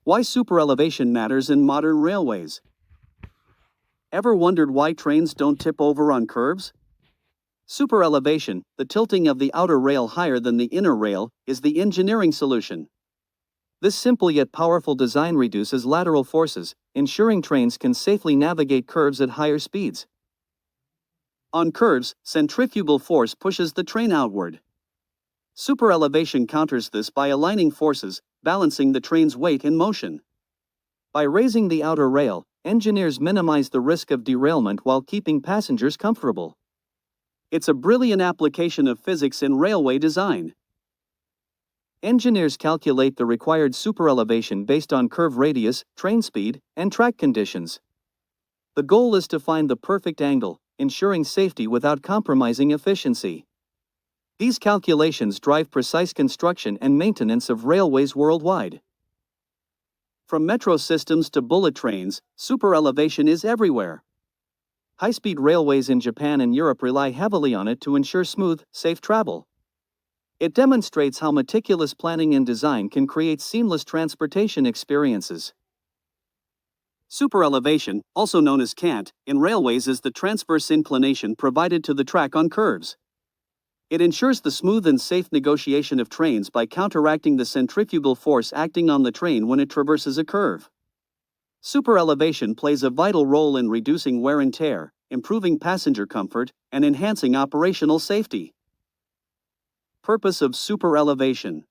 Why superelevation matters in modern railways. Ever wondered why trains don't tip over on curves? Superelevation, the tilting of the outer rail higher than the inner rail, is the engineering solution. This simple yet powerful design reduces lateral forces, ensuring trains can safely navigate curves at higher speeds. On curves, centrifugal force pushes the train outward. Superelevation counters this by aligning forces, balancing the train's weight and motion. By raising the outer rail, engineers minimize the risk of derailment while keeping passengers comfortable. It's a brilliant application of physics in railway design. Engineers calculate the required superelevation based on curve radius, train speed, and track conditions. The goal is to find the perfect angle, ensuring safety without compromising efficiency. These calculations drive precise construction and maintenance of railways worldwide. From metro systems to bullet trains, superelevation is everywhere. High-speed railways in Japan and Europe rely heavily on it to ensure smooth, safe travel. It demonstrates how meticulous planning and design can create seamless transportation experiences. Superelevation, also known as cant, in railways is the transverse inclination provided to the track on curves. It ensures the smooth and safe negotiation of trains by counteracting the centrifugal force acting on the train when it traverses a curve. Superelevation plays a vital role in reducing wear and tear, improving passenger comfort, and enhancing operational safety. Purpose of superelevation: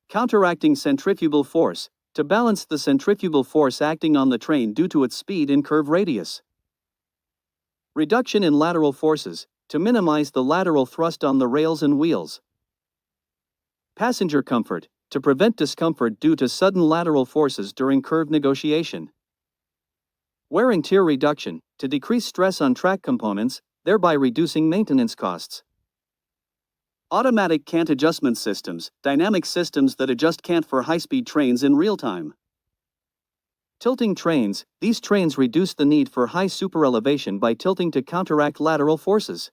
counteracting centrifugal force, to balance the centrifugal force acting on the train due to its speed and curve radius. Reduction in lateral forces, to minimize the lateral thrust on the rails and wheels. Passenger comfort, to prevent discomfort due to sudden lateral forces during curve negotiation. Wear and tear reduction, to decrease stress on track components, thereby reducing maintenance costs. Automatic cant adjustment systems, dynamic systems that adjust cant for high-speed trains in real time. Tilting trains, these trains reduce the need for high superelevation by tilting to counteract lateral forces.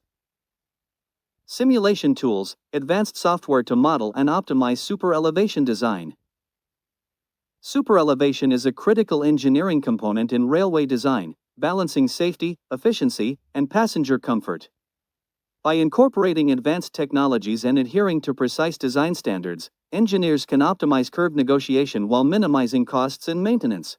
Simulation tools, advanced software to model and optimize superelevation design. Superelevation is a critical engineering component in railway design, balancing safety, efficiency, and passenger comfort. By incorporating advanced technologies and adhering to precise design standards, engineers can optimize curve negotiation while minimizing costs and maintenance.